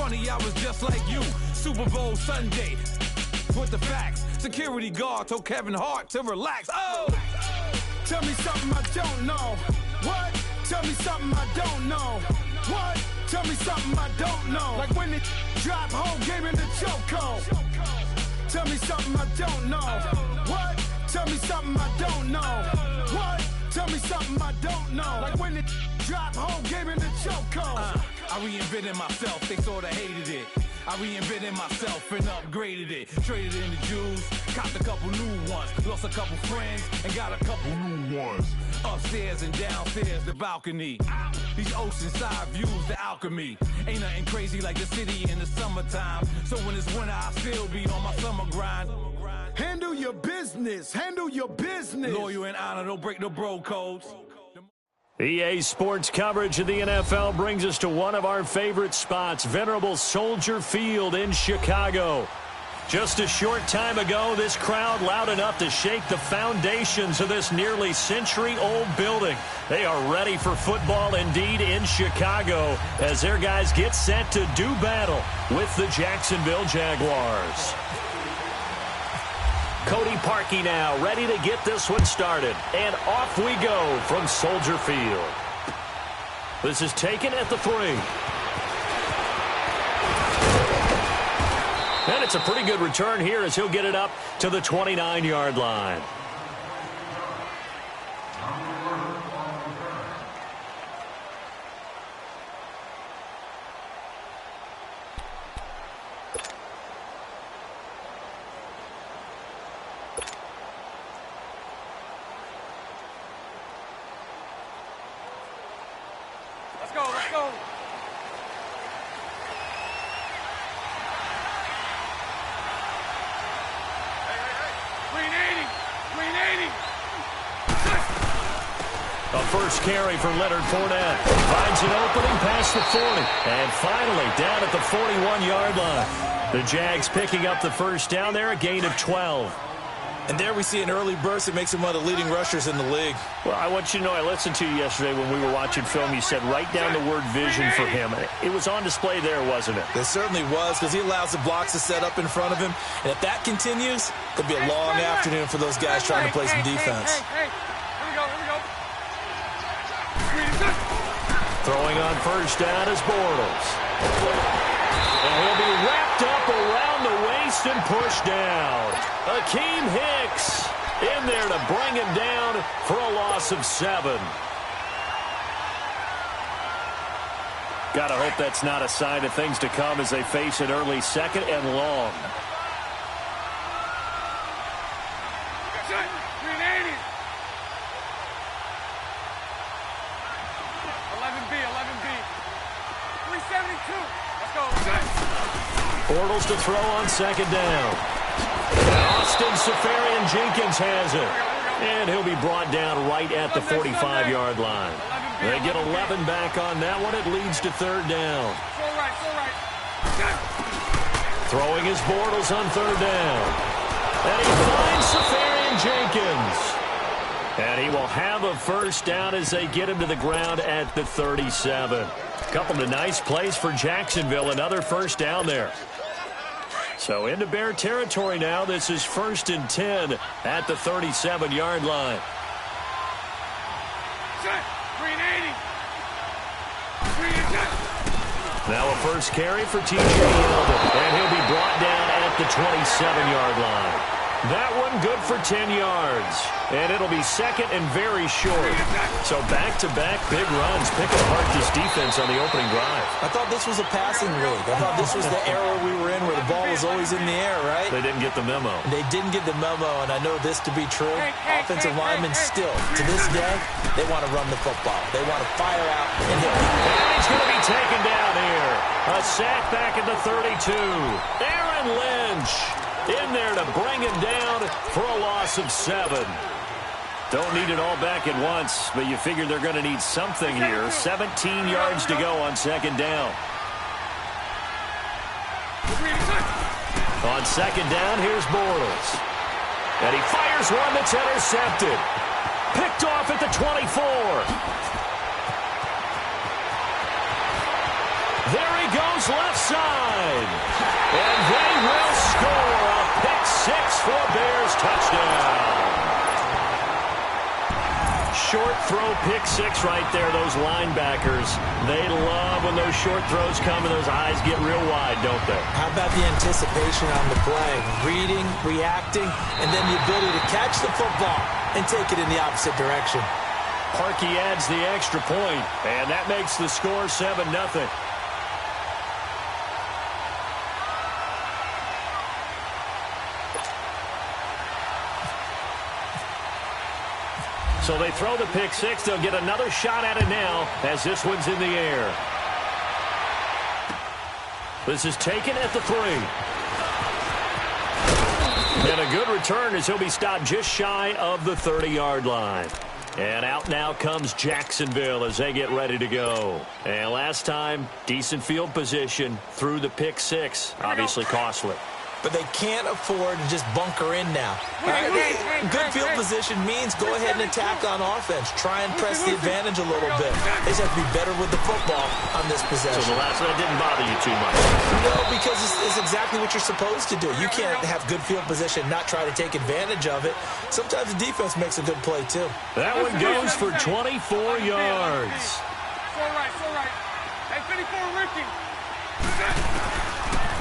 funny, I was just like you. Super Bowl Sunday with the facts. Security guard told Kevin Hart to relax. Oh! Tell me something I don't know. What? Tell me something I don't know. What? Tell me something I don't know. Like when it drop whole game in the chokehold. Tell me something I don't know. What? Tell me something I don't know. What? Tell me something I don't know. Like when it drop whole game in the chokehold. I reinvented myself, they sorta hated it. I reinvented myself and upgraded it. Traded in the Jews, copped a couple new ones. Lost a couple friends and got a couple new ones. Upstairs and downstairs, the balcony. These oceanside views, the alchemy. Ain't nothing crazy like the city in the summertime. So when it's winter, I still be on my summer grind. Handle your business, handle your business. Loyal and honor, don't break the bro codes. EA Sports coverage of the NFL brings us to one of our favorite spots, venerable Soldier Field in Chicago. Just a short time ago, this crowd loud enough to shake the foundations of this nearly century-old building. They are ready for football indeed in Chicago as their guys get set to do battle with the Jacksonville Jaguars. Cody Parkey now ready to get this one started. And off we go from Soldier Field. This is taken at the 3. And it's a pretty good return here as he'll get it up to the 29-yard line. First carry for Leonard Fournette. Finds an opening past the 40. And finally down at the 41-yard line. The Jags picking up the first down there, a gain of 12. And there we see an early burst that makes him one of the leading rushers in the league. Well, I want you to know, I listened to you yesterday when we were watching film. You said write down the word vision for him. It was on display there, wasn't it? It certainly was, because he allows the blocks to set up in front of him. And if that continues, it'll be a long afternoon for those guys trying to play some defense. Throwing on first down is Bortles. And he'll be wrapped up around the waist and pushed down. Akeem Hicks in there to bring him down for a loss of 7. Gotta hope that's not a sign of things to come as they face an early second and long. Bortles to throw on second down. Austin Seferian-Jenkins has it. And he'll be brought down right at the 45-yard line. They get 11 back on that one. It leads to third down. Throwing his Bortles on third down. And he finds Seferian-Jenkins. And he will have a first down as they get him to the ground at the 37. Couple of nice plays for Jacksonville. Another first down there. So into Bear territory now. This is 1st and 10 at the 37-yard line. Now a first carry for T.J. Yeldon. And he'll be brought down at the 27-yard line. That one good for 10 yards. And it'll be second and very short. So back-to-back big runs picking apart this defense on the opening drive. I thought this was a passing league. I thought this was the era we were in where the ball was always in the air, right? They didn't get the memo. They didn't get the memo, and I know this to be true. Offensive linemen still, to this day, they want to run the football. They want to fire out and hit people. And he's going to be taken down here. A sack back at the 32. Aaron Lynch in there to bring him down for a loss of 7. Don't need it all back at once, but you figure they're going to need something here. 17 yards to go on second down. On second down, here's Bortles. And he fires one that's intercepted. Picked off at the 24. There he goes left side. short throw pick six right there, those linebackers. They love when those short throws come and those eyes get real wide, don't they? How about the anticipation on the play? Reading, reacting, and then the ability to catch the football and take it in the opposite direction. Parkey adds the extra point, and that makes the score 7-0. So they throw the pick six. They'll get another shot at it now as this one's in the air. This is taken at the 3. And a good return as he'll be stopped just shy of the 30-yard line. And out now comes Jacksonville as they get ready to go. And last time, decent field position through the pick six. Obviously costly. But they can't afford to just bunker in now. Right? Good field position means go ahead and attack on offense. Try and press the advantage a little bit. They just have to be better with the football on this possession. So the last one didn't bother you too much? No, because it's exactly what you're supposed to do. You can't have good field position, not try to take advantage of it. Sometimes the defense makes a good play, too. That one goes for 24 yards. So right. Hey, 54, Ricky.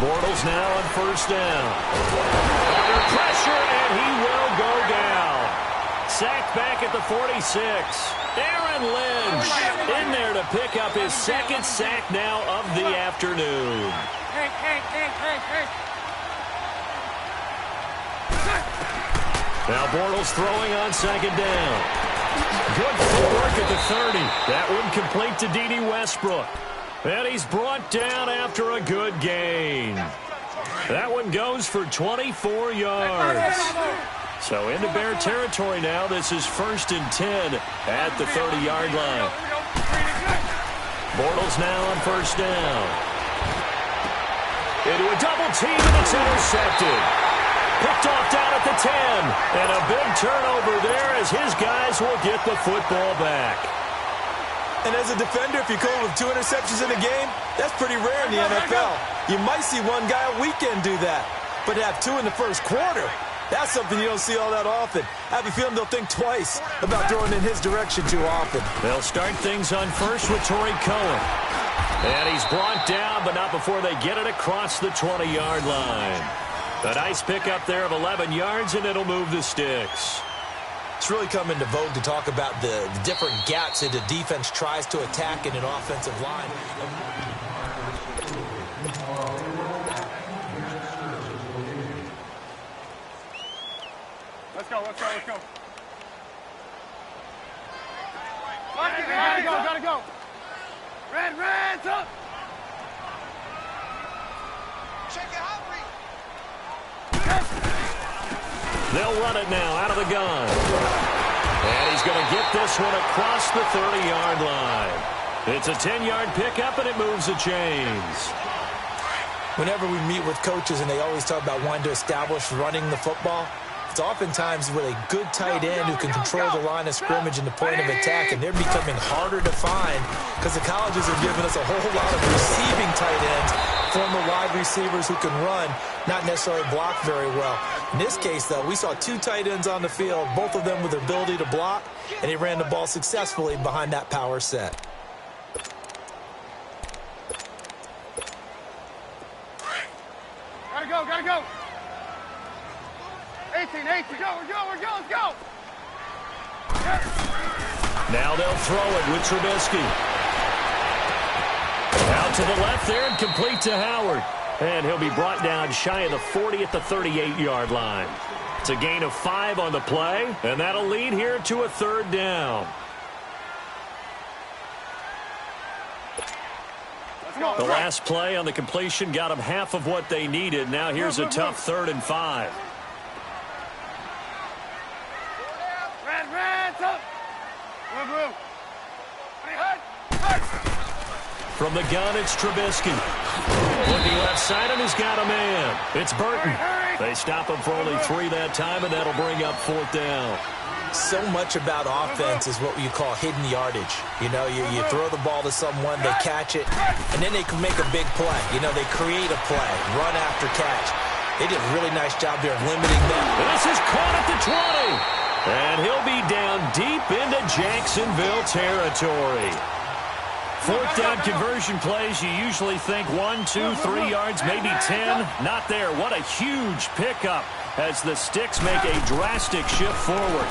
Bortles now on first down. Under pressure, and he will go down. Sacked back at the 46. Aaron Lynch in there to pick up his second sack now of the afternoon. Hey. Now Bortles throwing on second down. Good footwork at the 30. That one complete to D.D. Westbrook. And he's brought down after a good gain. That one goes for 24 yards. So into Bear territory now. This is 1st and 10 at the 30-yard line. Bortles now on first down. Into a double team, and it's intercepted. Picked off down at the 10. And a big turnover there as his guys will get the football back. And as a defender, if you go with 2 interceptions in a game, that's pretty rare in the NFL. You might see one guy a weekend do that. But to have 2 in the first quarter, that's something you don't see all that often. I have a feeling they'll think twice about throwing in his direction too often. They'll start things on first with Torrey Cohen. And he's brought down, but not before they get it across the 20-yard line. A nice pickup there of 11 yards, and it'll move the sticks. It's really come into vogue to talk about the different gaps that the defense tries to attack in an offensive line. Let's go. Gotta go. Red's up. Shake it out, They'll run it now out of the gun. And he's going to get this one across the 30-yard line. It's a 10-yard pickup, and it moves the chains. Whenever we meet with coaches and they always talk about wanting to establish running the football, it's oftentimes with a good tight end who can control the line of scrimmage and the point of attack, and they're becoming harder to find because the colleges are giving us a whole lot of receiving tight ends, former wide receivers who can run, not necessarily block very well. In this case, though, we saw 2 tight ends on the field, both of them with the ability to block, and he ran the ball successfully behind that power set. Gotta go. 18. We're go. Let's go. Now they'll throw it with Trubisky. Out to the left there and complete to Howard. And he'll be brought down shy of the 40 at the 38-yard line. It's a gain of 5 on the play, and that'll lead here to a 3rd down. The last play on the completion got them half of what they needed. Now here's a tough 3rd and 5. Red's up. Move. From the gun, it's Trubisky. Looking left side, and he's got a man. It's Burton. They stop him for only 3 that time, and that'll bring up 4th down. So much about offense is what you call hidden yardage. You know, you throw the ball to someone, they catch it, and then they can make a big play. You know, they create a play, run after catch. They did a really nice job there of limiting them. This is caught at the 20. And he'll be down deep into Jacksonville territory. Fourth down conversion plays, you usually think 1, 2, 3 yards, maybe 10. Not there. What a huge pickup as the Sticks make a drastic shift forward.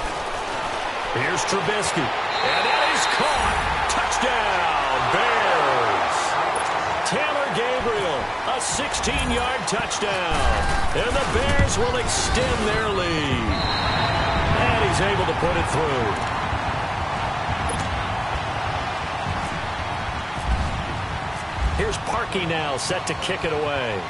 Here's Trubisky. And that is caught. Touchdown, Bears. Taylor Gabriel, a 16-yard touchdown. And the Bears will extend their lead. And he's able to put it through. Here's Parkey now, set to kick it away.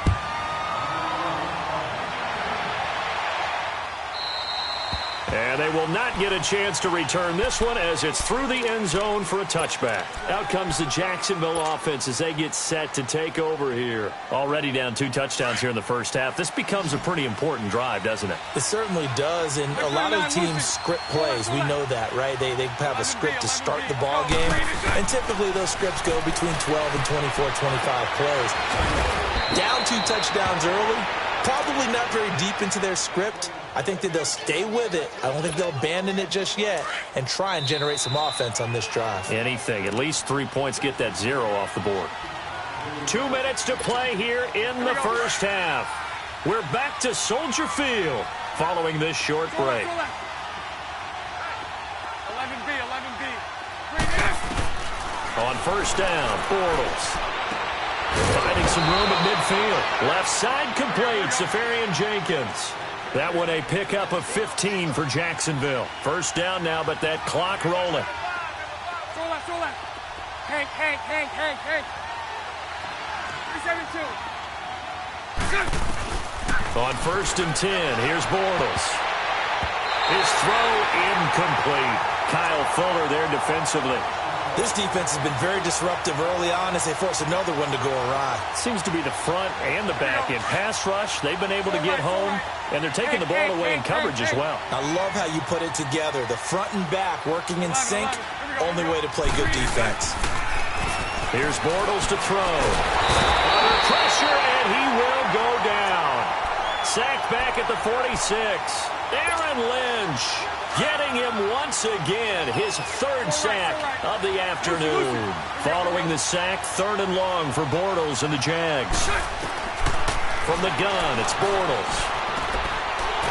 And they will not get a chance to return this one as it's through the end zone for a touchback. Out comes the Jacksonville offense as they get set to take over here. Already down 2 touchdowns here in the first half. This becomes a pretty important drive, doesn't it? It certainly does, and a lot of teams script plays. We know that, right? They have a script to start the ball game, and typically those scripts go between 12 and 24, 25 plays. Down 2 touchdowns early, probably not very deep into their script. I think that they'll stay with it. I don't think they'll abandon it just yet and try and generate some offense on this drive. Anything. At least 3 points, get that 0 off the board. 2 minutes to play here in the first half. We're back to Soldier Field following this short break. 11B. On first down, Bortles. Finding some room at midfield. Left side complete, Safarian Jenkins. That one a pickup of 15 for Jacksonville. First down now, but that clock rolling. Throw left. Hank. 372. On first and 10, here's Bortles. His throw incomplete. Kyle Fuller there defensively. This defense has been very disruptive early on as they force another one to go awry. Seems to be the front and the back end. Pass rush, they've been able to get home, and they're taking the ball away in coverage as well. I love how you put it together. The front and back working in sync, only way to play good defense. Here's Bortles to throw. Under pressure, and he will go down. Sacked back at the 46. Aaron Lynch getting him once again, his 3rd sack of the afternoon. Following the sack, 3rd and long for Bortles and the Jags. From the gun, it's Bortles.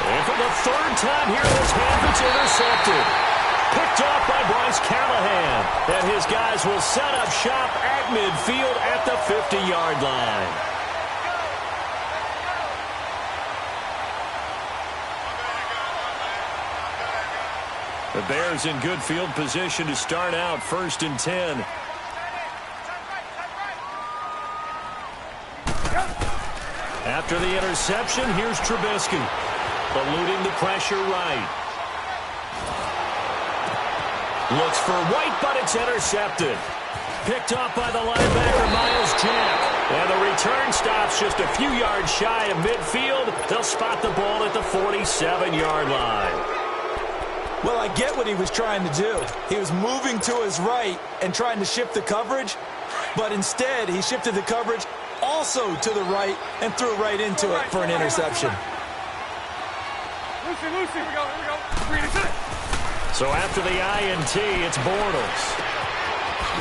And for the 3rd time here this half, it's intercepted. Picked off by Bryce Callahan. And his guys will set up shop at midfield at the 50-yard line. The Bears in good field position to start out 1st and 10. After the interception, here's Trubisky. Eluding the pressure right. Looks for White, but it's intercepted. Picked off by the linebacker, Miles Jack. And the return stops just a few yards shy of midfield. They'll spot the ball at the 47-yard line. Well, I get what he was trying to do. He was moving to his right and trying to shift the coverage, but instead he shifted the coverage also to the right and threw right into it for an interception. Lucy, here we go. So after the INT, it's Bortles.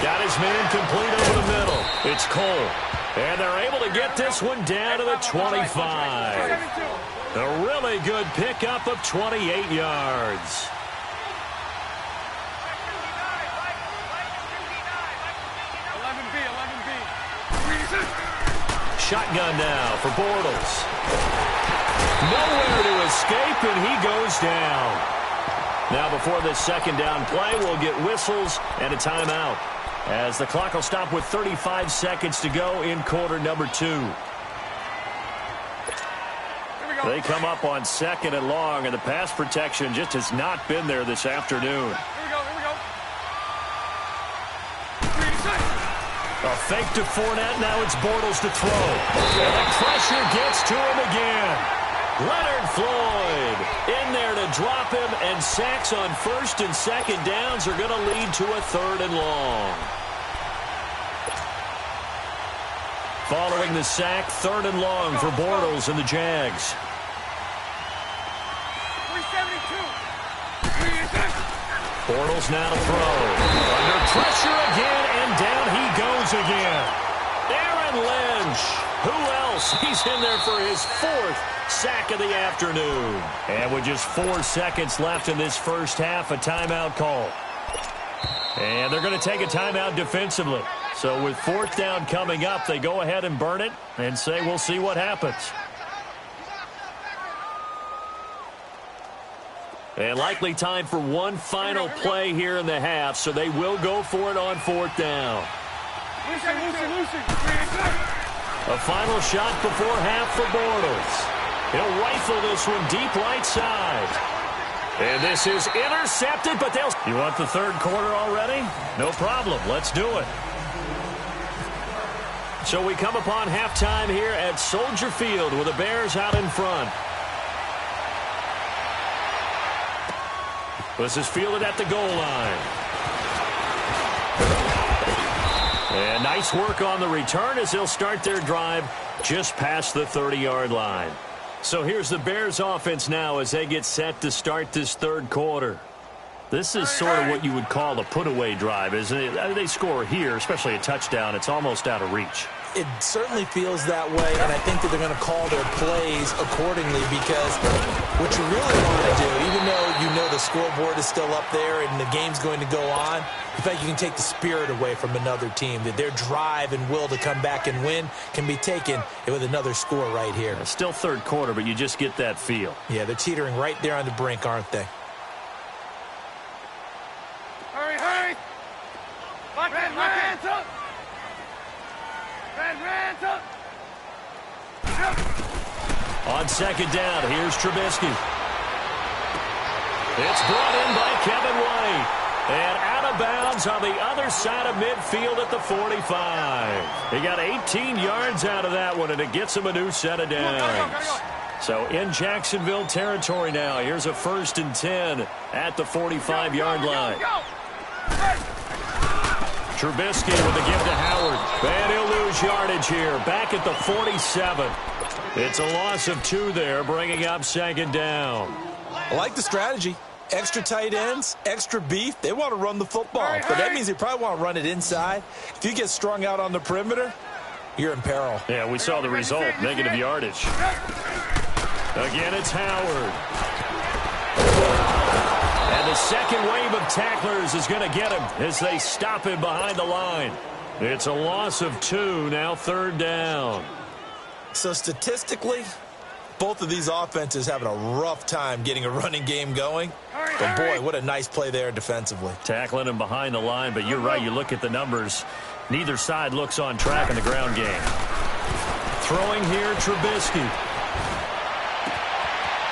Got his man complete over the middle. It's Cole. And they're able to get this one down to the 25. A really good pickup of 28 yards. Shotgun now for Bortles. Nowhere to escape, and he goes down. Now before this 2nd down play, we'll get whistles and a timeout, as the clock will stop with 35 seconds to go in quarter number 2. They come up on 2nd and long, and the pass protection just has not been there this afternoon. A fake to Fournette. Now it's Bortles to throw. And the pressure gets to him again. Leonard Floyd in there to drop him, and sacks on 1st and 2nd downs are going to lead to a 3rd and long. Following the sack, 3rd and long for Bortles and the Jags. 372. Bortles now to throw. Under pressure again, and down he goes again. Aaron Lynch. Who else? He's in there for his 4th sack of the afternoon. And with just 4 seconds left in this first half, a timeout call. And they're going to take a timeout defensively. So with 4th down coming up, they go ahead and burn it and say we'll see what happens. And likely time for one final play here in the half, so they will go for it on 4th down. A final shot before half for Bortles. He'll rifle this one deep right side. And this is intercepted, but they'll... You want the 3rd quarter already? No problem. Let's do it. So we come upon halftime here at Soldier Field with the Bears out in front. This is fielded at the goal line. And nice work on the return as they'll start their drive just past the 30-yard line. So here's the Bears offense now as they get set to start this 3rd quarter. This is sort of what you would call a put-away drive, isn't it? They score here, especially a touchdown. It's almost out of reach. It certainly feels that way, and I think that they're going to call their plays accordingly because what you really want to do, even though you know the scoreboard is still up there and the game's going to go on, in fact, you can take the spirit away from another team, that their drive and will to come back and win can be taken with another score right here. It's still 3rd quarter, but you just get that feel. Yeah, they're teetering right there on the brink, aren't they? Hurry, hurry! Lock in, hands up! Hands up! On 2nd down, here's Trubisky. It's brought in by Kevin White. And out of bounds on the other side of midfield at the 45. He got 18 yards out of that one, and it gets him a new set of downs. So in Jacksonville territory now. Here's a 1st and 10 at the 45-yard line. Trubisky with the give to Howard. And he'll lose yardage here. Back at the 47. It's a loss of 2 there, bringing up 2nd down. I like the strategy. Extra tight ends, extra beef. They want to run the football, but that means they probably want to run it inside. If you get strung out on the perimeter, you're in peril. Yeah, we saw the result, negative yardage. Again, it's Howard. And the second wave of tacklers is going to get him as they stop him behind the line. It's a loss of 2, now 3rd down. So statistically, both of these offenses having a rough time getting a running game going. But boy, what a nice play there defensively. Tackling him behind the line, but you're right, you look at the numbers. Neither side looks on track in the ground game. Throwing here, Trubisky.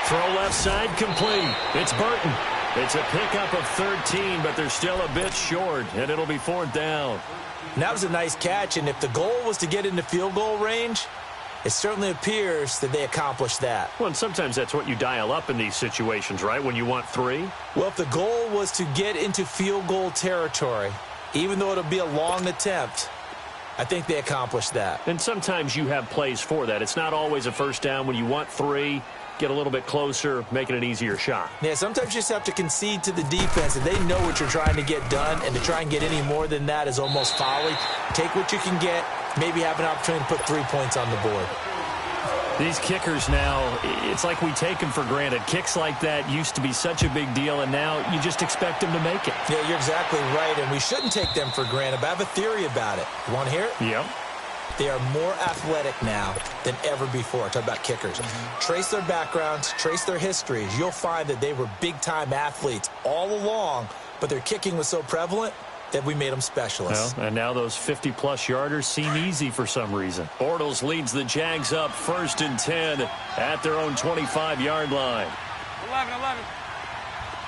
Throw left side complete. It's Burton. It's a pickup of 13, but they're still a bit short, and it'll be 4th down. And that was a nice catch, and if the goal was to get into field goal range, it certainly appears that they accomplished that. Well, and sometimes that's what you dial up in these situations, right, when you want 3? Well, if the goal was to get into field goal territory, even though it'll be a long attempt, I think they accomplished that. And sometimes you have plays for that. It's not always a 1st down. When you want 3, get a little bit closer, make it an easier shot. Yeah, sometimes you just have to concede to the defense, and they know what you're trying to get done, and to try and get any more than that is almost folly. Take what you can get, maybe have an opportunity to put 3 points on the board. These kickers now, it's like we take them for granted. Kicks like that used to be such a big deal, and now you just expect them to make it. Yeah, you're exactly right, and we shouldn't take them for granted, but I have a theory about it. You want to hear it? Yep. They are more athletic now than ever before. Talk about kickers. Trace their backgrounds, trace their histories. You'll find that they were big-time athletes all along, but their kicking was so prevalent that we made them specialists. Well, and now those 50-plus yarders seem easy for some reason. Bortles leads the Jags up 1st and 10 at their own 25-yard line. 11.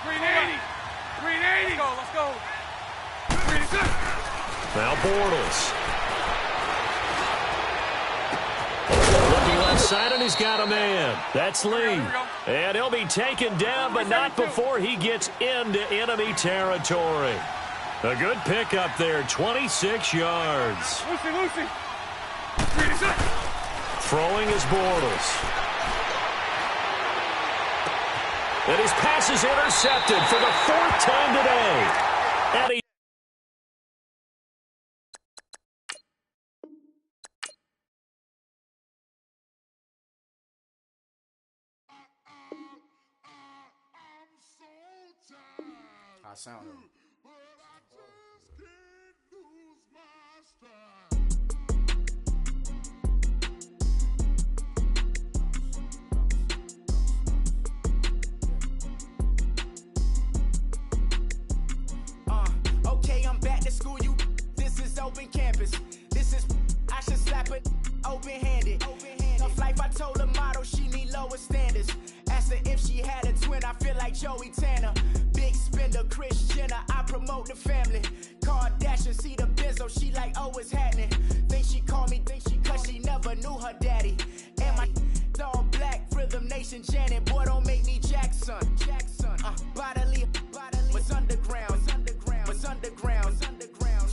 380. 380. Let's go. 386. Now Bortles. Looking left side, and he's got a man. That's Lee. And he'll be taken down, but not before he gets into enemy territory. A good pickup there, 26 yards. Lucy. Throwing is Bortles. And his pass is intercepted for the fourth time today. And he I sound him. Okay, I'm back to school, you. This is open campus. This is, I should slap it open-handed. Tough life, I told her motto, she need lower standards. Asked her if she had a twin, I feel like Joey Tanner. Big spender, Kris Jenner, I promote the family. Kardashian, see the Benzo, she like, oh, it's happening. Think she called me, cause she never knew her daddy. And my all black, Rhythm Nation, Janet, boy, don't make me Jackson. Bodily, was underground.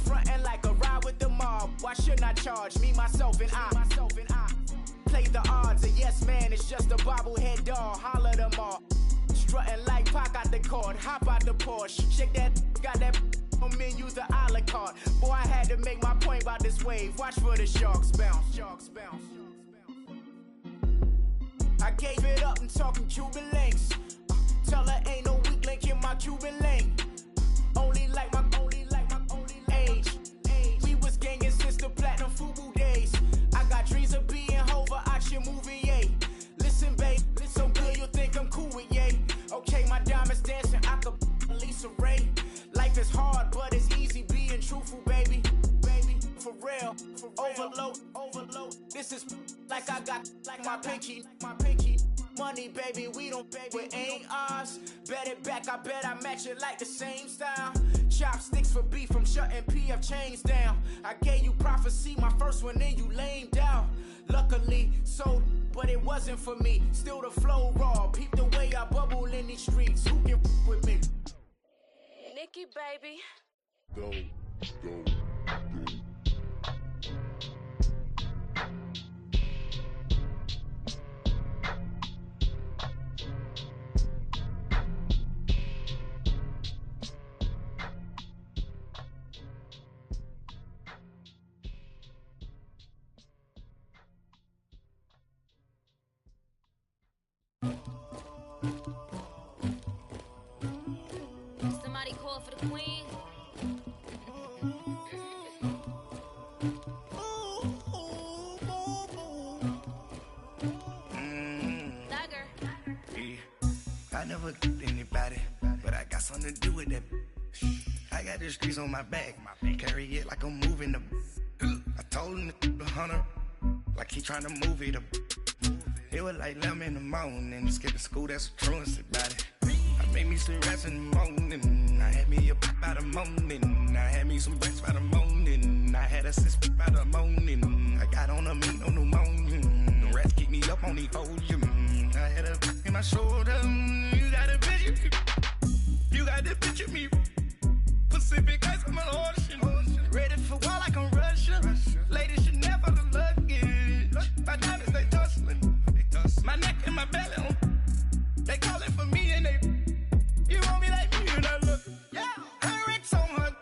Frontin' like a ride with the mob. Why shouldn't I charge me, myself, and I? Play the odds, a yes man is just a bobblehead doll. Holler them all. Strutting like Pac out the court, hop out the Porsche. Shake that, got that on menu, the a la carte. Boy, I had to make my point about this wave. Watch for the sharks bounce. I gave it up and talking Cuban links. Tell her ain't no weak link in my Cuban link. Only like my age. We was gangin' since the platinum FUBU days. I got dreams of being Hova out your movie, yay. Listen, babe, so good you think I'm cool with yay. Okay, my diamonds dancing, I could Lisa Ray. Life is hard, but it's easy being truthful, baby. For real, overload. This is like I got like my pinky. Money, baby, we don't pay, it ain't ours. Bet it back, I bet I match it like the same style. Chopsticks for beef from shutting PF chains down. I gave you prophecy, my first one, then you lamed out. Luckily, sold, but it wasn't for me. Still the flow raw, peep the way I bubble in these streets. Who can with me? Nikki, baby. Go. Somebody call for the queen. I never killed anybody, but I got something to do with that. I got the streets on my back, carry it like I'm moving the. I told him to the hunter, like he trying to move it up. It was like 11 in the morning, skipping school, that's a truancy about it. I made me some rats in the morning, I had me a pop by the morning. I had me some breaks by the morning, I had a six by the morning. I got on a meat on the morning, the rats keep me up on the podium. I had a in my shoulder, you got a picture, you got the picture me. Pacific ice, I'm an ocean, ready for war like I'm Russia. Ladies should never the luggage, my diamonds they tussling. My neck and my belly, they calling for me and they, you want me like me and I look, yeah, her Rex on her,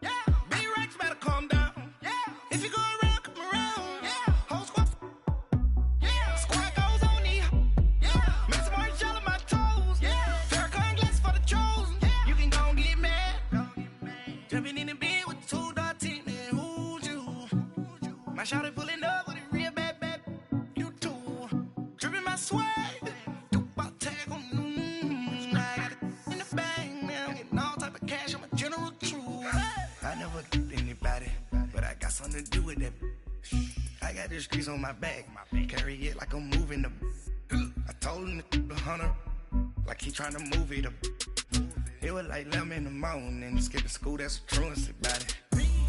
yeah, B-Rex better calm down, yeah, if you go around, come around, yeah, whole squad, yeah, squad goes on me, yeah, make some orange gel on my toes, yeah, Farrakhan glass for the chosen, yeah, you can go and get mad, jumping in the bed with 2 dark teeth, and who's you, my shawty pulling up with a real bad, you too. Dripping my swag, do about tag on I got it in the bag, man. I'm getting all type of cash, I'm a general truth. I never killed anybody, but I got something to do with that. I got the streets on my back, carry it like I'm moving the. I told him to the hunter, like he trying to move it up. It was like 11 in the morning, skipping school, that's a truancy about it.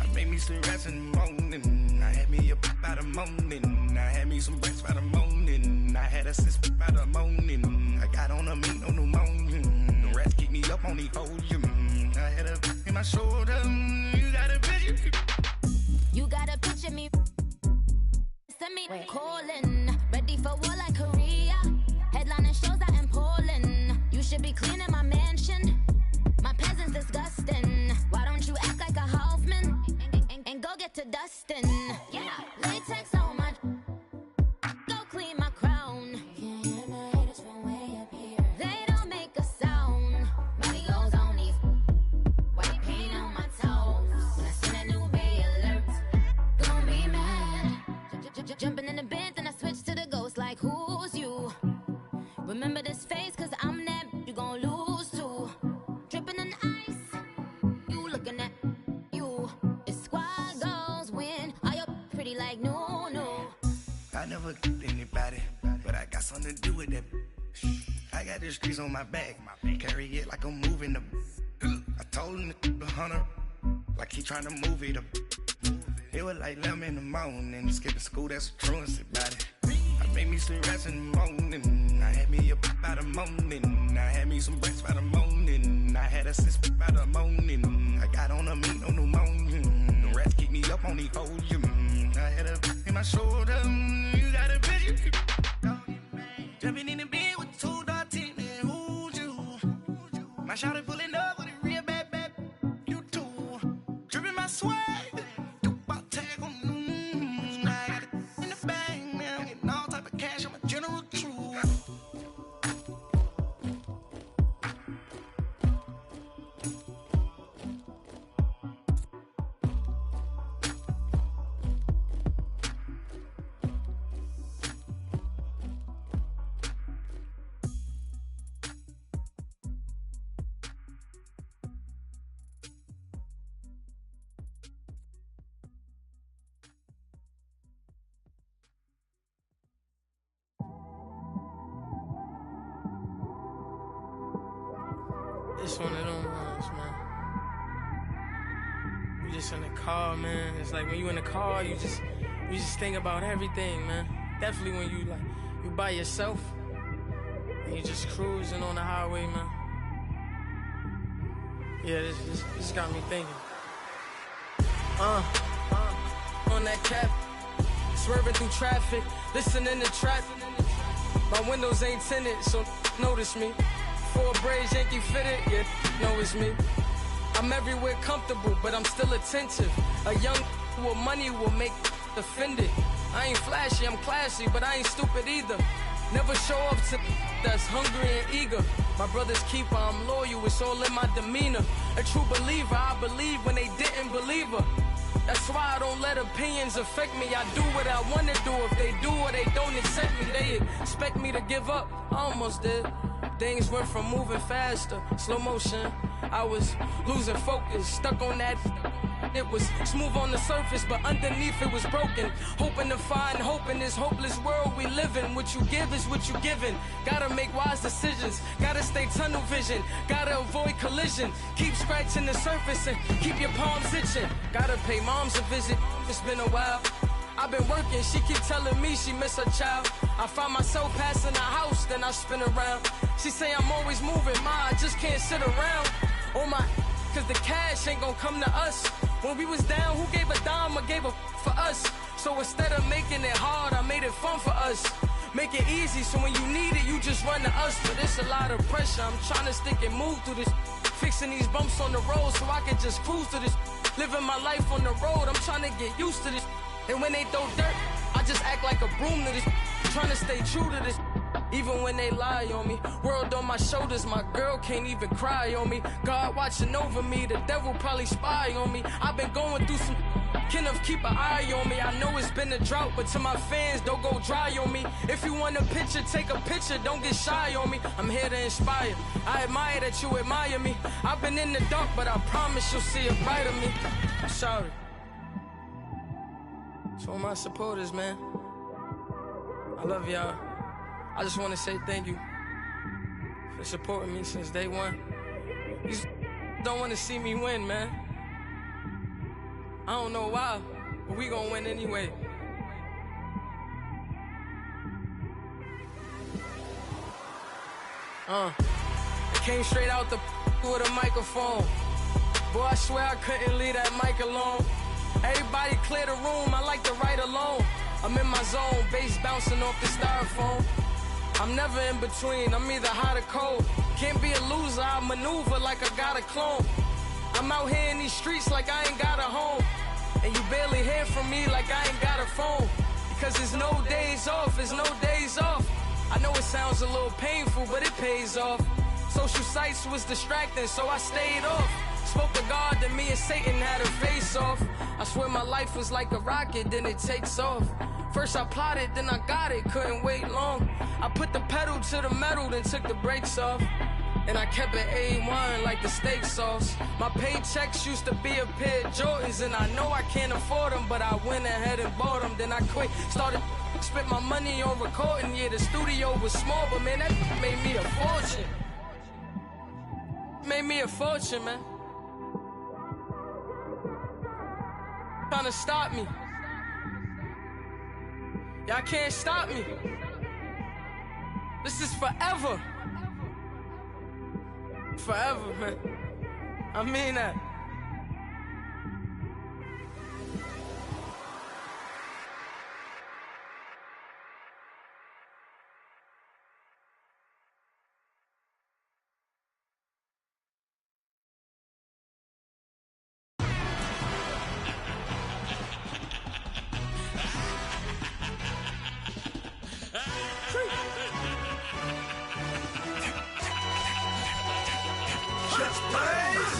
I made me some rats in the morning, I had me a pop by the morning. I had me some breaks by the morning, I had a six by the morning. I got on a meat on the morning, the rats keep me up on the podium. I had a in my shoulder, you got a picture. You got a picture me. Send me calling. Ready for war like Korea. Headlining shows out in Poland. You should be get anybody, but I got something to do with that. I got the streets on my back, carry it like I'm moving the. I told him to 100, like he trying to move it up. It was like 11 in the morning, skipping school, that's a truancy about it. I made me some rest in the morning, I had me a by the morning, I had me some breakfast by the morning, I had a six by the morning, I got on a meat on the morning, the rats keep me up on the podium, I had a in my shoulder, you got a bitch, jumping in the bed with 2 dark teeth, and who's you? My shawty pulling up with a real bad, you too, dripping my swag. It's one of them ones, man. You just in the car, man. It's like when you in the car, you just think about everything, man. Definitely when you by yourself and you just cruising on the highway, man. Yeah, this got me thinking. On that cap, swerving through traffic, listening to trap. My windows ain't tinted, so notice me. 4 braids, Yankee fitted, yeah, know it's me. I'm everywhere comfortable, but I'm still attentive. A young with money will make offended. I ain't flashy, I'm classy, but I ain't stupid either. Never show up to that's hungry and eager. My brother's keeper, I'm loyal, it's all in my demeanor. A true believer, I believe when they didn't believe her. That's why I don't let opinions affect me. I do what I want to do. If they do or they don't accept me, they expect me to give up. I almost did. Things went from moving faster, slow motion. I was losing focus, stuck on that. It was smooth on the surface, but underneath it was broken. Hoping to find hope in this hopeless world we live in. What you give is what you given. Gotta make wise decisions, gotta stay tunnel vision, gotta avoid collision. Keep scratching the surface and keep your palms itching. Gotta pay moms a visit, it's been a while. I've been working, she keep telling me she miss her child. I find myself passing the house, then I spin around. She say I'm always moving, ma, I just can't sit around. Oh my, cause the cash ain't gonna come to us. When we was down, who gave a dime or gave a for us? So instead of making it hard, I made it fun for us. Make it easy, so when you need it, you just run to us. But it's a lot of pressure, I'm trying to stick and move through this. Fixing these bumps on the road so I can just cruise to this. Living my life on the road, I'm trying to get used to this. And when they throw dirt, I just act like a broom to this. Trying to stay true to this. Even when they lie on me. World on my shoulders, my girl can't even cry on me. God watching over me, the devil probably spy on me. I've been going through some Kenneth, keep an eye on me. I know it's been a drought, but to my fans, don't go dry on me. If you want a picture, take a picture, don't get shy on me. I'm here to inspire. I admire that you admire me. I've been in the dark, but I promise you'll see a brighter me. I'm sorry. To all my supporters, man, I love y'all. I just want to say thank you for supporting me since day one. You just don't want to see me win, man. I don't know why, but we gonna win anyway. I came straight out the with a microphone. Boy, I swear I couldn't leave that mic alone. Everybody clear the room, I like to write alone. I'm in my zone, bass bouncing off the styrofoam. I'm never in between, I'm either hot or cold. Can't be a loser, I maneuver like I got a clone. I'm out here in these streets like I ain't got a home. And you barely hear from me like I ain't got a phone. Because there's no days off, there's no days off. I know it sounds a little painful, but it pays off. Social sites was distracting, so I stayed off. Spoke to God, then me and Satan had a face off. I swear my life was like a rocket, then it takes off. First I plotted, then I got it, couldn't wait long. I put the pedal to the metal, then took the brakes off. And I kept it A1 like the steak sauce. My paychecks used to be a pair of Jordans, and I know I can't afford them, but I went ahead and bought them. Then I quit, started Spent my money on recording, yeah, the studio was small, but man, that made me a fortune. Made me a fortune, man. Trying to stop me. Y'all can't stop me. This is forever. Forever, man. I mean that.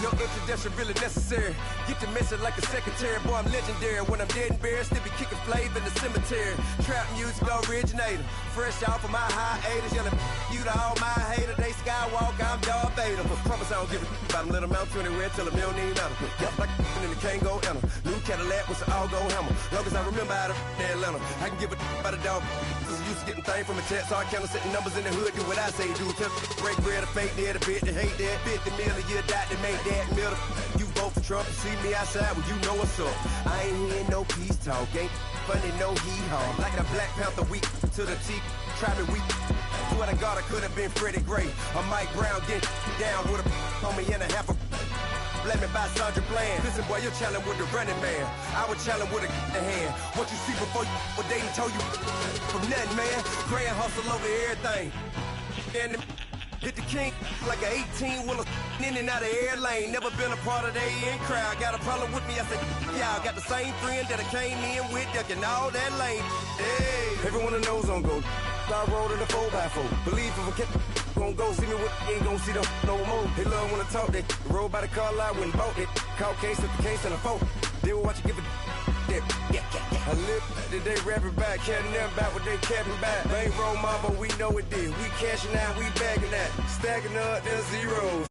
No introduction really necessary. Get the message like a secretary. Boy, I'm legendary. When I'm dead and buried, still be kicking flavor in the cemetery. Trap music originator. Fresh off of my hiatus. Yelling you to all my haters. They skywalk, I'm Darth Vader. But promise I don't give a about them. Let them out anywhere till them don't need matter. Yep, like and the can't go enter. New Cadillac with an all-go hammer. Long as I remember out of Atlanta, I can give a about a dog. Cause I'm used to getting things from a text. So I count setting numbers in the hood. Do what I say do. Tell break bread or fake dead a bit. They hate that. 50 million a year dot to make that middle. You vote for Trump, you see me outside, well, you know what's up. I ain't hearing no peace talk, ain't funny, no hee-haw. Like a Black Panther week to the teeth, try me weak. Swear to God, I could have been Freddie Gray. Or Mike Brown, get down with a on me and a half a let me buy Sandra Bland. Listen, boy, you're challenging with the running man. I would challenge with a hand. What you see before you, what they done told you from nothing, man. Grand hustle over everything. And hit the king like an 18-wheeler in and out of air lane. Never been a part of the in crowd. Got a problem with me, I said, y'all got the same friend that I came in with, ducking all that lane. Hey, everyone that knows on go. I rolled in the 4x4. Believe if I kept gon' go see me with ain't gon' see them no more. They love when I talk that. Roll by the car lot, went and bought it. Caught case with the case and a phone. They will watch you give it that. I live that they rapping back, caring them back what they capping back. Bankroll mama, we know it did. We cashing out, we bagging that. Stacking up them zeros.